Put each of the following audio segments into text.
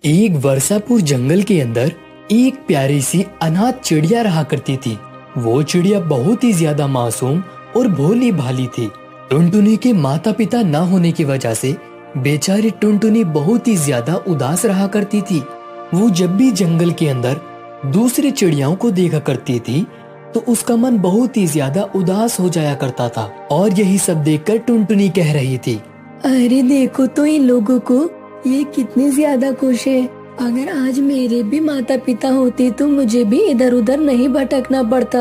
एक वर्षापुर जंगल के अंदर एक प्यारी सी अनाथ चिड़िया रहा करती थी। वो चिड़िया बहुत ही ज्यादा मासूम और भोली भाली थी। टुनटुनी के माता पिता न होने की वजह से बेचारी टुनटुनी बहुत ही ज्यादा उदास रहा करती थी। वो जब भी जंगल के अंदर दूसरी चिड़ियाओं को देखा करती थी तो उसका मन बहुत ही ज्यादा उदास हो जाया करता था। और यही सब देखकर टुनटुनी कह रही थी, अरे देखो तो इन लोगों को, ये कितने ज्यादा खुश है। अगर आज मेरे भी माता पिता होते तो मुझे भी इधर उधर नहीं भटकना पड़ता।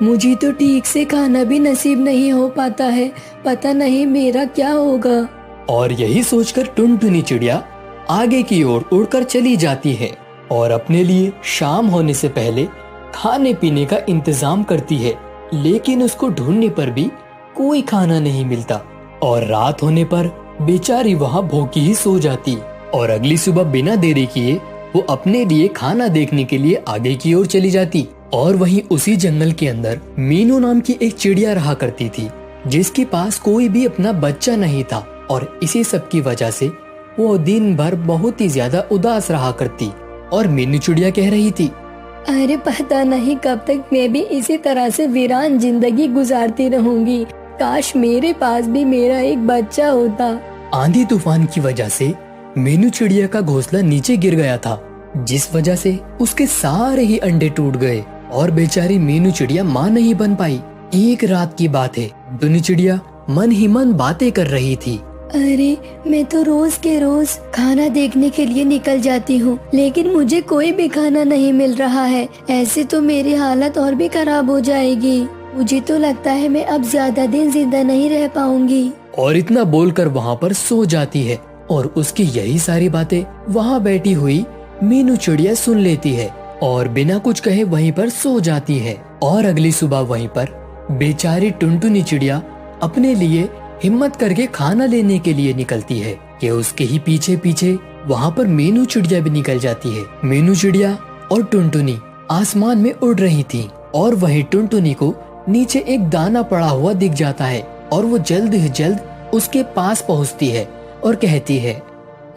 मुझे तो ठीक से खाना भी नसीब नहीं हो पाता है, पता नहीं मेरा क्या होगा। और यही सोचकर टुनटुनी चिड़िया आगे की ओर उड़कर चली जाती है और अपने लिए शाम होने से पहले खाने पीने का इंतजाम करती है। लेकिन उसको ढूंढने पर भी कोई खाना नहीं मिलता और रात होने पर बेचारी वहाँ भूखी ही सो जाती। और अगली सुबह बिना देरी किए वो अपने लिए खाना देखने के लिए आगे की ओर चली जाती। और वहीं उसी जंगल के अंदर मीनू नाम की एक चिड़िया रहा करती थी, जिसके पास कोई भी अपना बच्चा नहीं था। और इसी सब की वजह से वो दिन भर बहुत ही ज्यादा उदास रहा करती। और मीनू चिड़िया कह रही थी, अरे पता नहीं कब तक मैं भी इसी तरह से वीरान जिंदगी गुजारती रहूंगी। काश मेरे पास भी मेरा एक बच्चा होता। आंधी तूफान की वजह से मीनू चिड़िया का घोंसला नीचे गिर गया था, जिस वजह से उसके सारे ही अंडे टूट गए और बेचारी मीनू चिड़िया माँ नहीं बन पाई। एक रात की बात है, टुनटुनी चिड़िया मन ही मन बातें कर रही थी। अरे मैं तो रोज के रोज खाना देखने के लिए निकल जाती हूँ, लेकिन मुझे कोई भी खाना नहीं मिल रहा है। ऐसे तो मेरी हालत और भी खराब हो जाएगी। मुझे तो लगता है मैं अब ज्यादा दिन जिंदा नहीं रह पाऊंगी। और इतना बोलकर वहाँ पर सो जाती है। और उसकी यही सारी बातें वहाँ बैठी हुई मीनू चिड़िया सुन लेती है और बिना कुछ कहे वहीं पर सो जाती है। और अगली सुबह वहीं पर बेचारी टुनटुनी चिड़िया अपने लिए हिम्मत करके खाना लेने के लिए निकलती है कि उसके ही पीछे पीछे वहाँ पर मीनू चिड़िया भी निकल जाती है। मीनू चिड़िया और टुनटुनी आसमान में उड़ रही थी और वहीं टुनटुनी को नीचे एक दाना पड़ा हुआ दिख जाता है और वो जल्द ही जल्द उसके पास पहुँचती है और कहती है,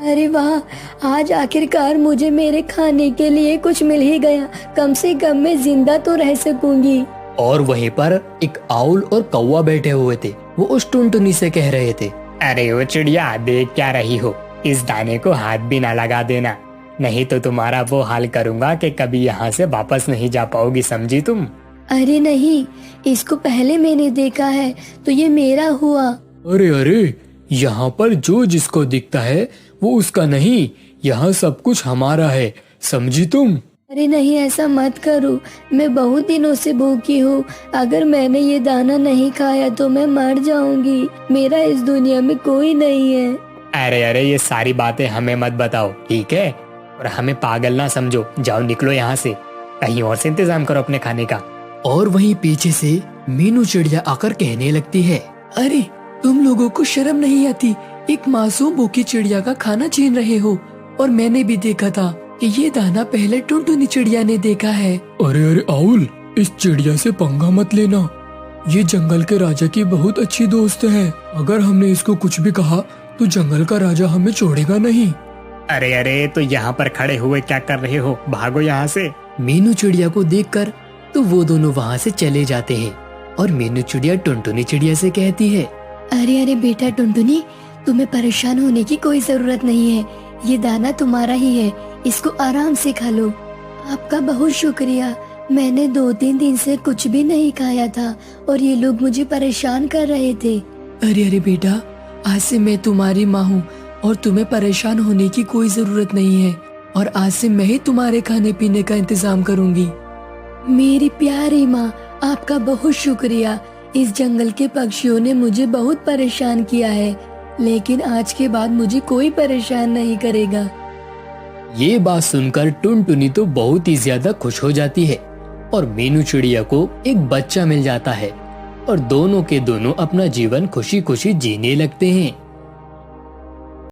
अरे वाह, आज आखिरकार मुझे मेरे खाने के लिए कुछ मिल ही गया। कम से कम मैं जिंदा तो रह सकूंगी। और वहीं पर एक आउल और कौवा बैठे हुए थे। वो उस टुनटुनी से कह रहे थे, अरे वो चिड़िया, देख क्या रही हो, इस दाने को हाथ भी ना लगा देना, नहीं तो तुम्हारा वो हाल करूँगा कि कभी यहाँ से वापस नहीं जा पाओगी, समझी तुम? अरे नहीं, इसको पहले मैंने देखा है तो ये मेरा हुआ। अरे अरे, यहाँ पर जो जिसको दिखता है वो उसका नहीं, यहाँ सब कुछ हमारा है, समझी तुम? अरे नहीं, ऐसा मत करो, मैं बहुत दिनों से भूखी हूँ। अगर मैंने ये दाना नहीं खाया तो मैं मर जाऊंगी। मेरा इस दुनिया में कोई नहीं है। अरे अरे, ये सारी बातें हमें मत बताओ, ठीक है? और हमें पागल ना समझो। जाओ निकलो यहाँ से, कहीं और से इंतजाम करो अपने खाने का। और वहीं पीछे से मीनू चिड़िया आकर कहने लगती है, अरे तुम लोगों को शर्म नहीं आती? एक मासूम भूखी चिड़िया का खाना छीन रहे हो। और मैंने भी देखा था कि ये दाना पहले टुनटुनी चिड़िया ने देखा है। अरे अरे आउल, इस चिड़िया से पंगा मत लेना, ये जंगल के राजा की बहुत अच्छी दोस्त है। अगर हमने इसको कुछ भी कहा तो जंगल का राजा हमें छोड़ेगा नहीं। अरे अरे, तो यहाँ पर खड़े हुए क्या कर रहे हो, भागो यहाँ से। मीनू चिड़िया को देखकर तो वो दोनों वहाँ से चले जाते हैं। और मीनू चिड़िया टुनटुनी चिड़िया से कहती है, अरे अरे बेटा टुनटुनी, तुम्हें परेशान होने की कोई जरूरत नहीं है। ये दाना तुम्हारा ही है, इसको आराम से खा लो। आपका बहुत शुक्रिया। मैंने 2-3 दिन से कुछ भी नहीं खाया था और ये लोग मुझे परेशान कर रहे थे। अरे अरे बेटा, आज से मैं तुम्हारी माँ हूँ और तुम्हें परेशान होने की कोई जरूरत नहीं है। और आज से मैं ही तुम्हारे खाने पीने का इंतजाम करूँगी। मेरी प्यारी माँ, आपका बहुत शुक्रिया। इस जंगल के पक्षियों ने मुझे बहुत परेशान किया है, लेकिन आज के बाद मुझे कोई परेशान नहीं करेगा। ये बात सुनकर टुनटुनी तो बहुत ही ज्यादा खुश हो जाती है और मीनू चिड़िया को एक बच्चा मिल जाता है और दोनों के दोनों अपना जीवन खुशी खुशी जीने लगते हैं।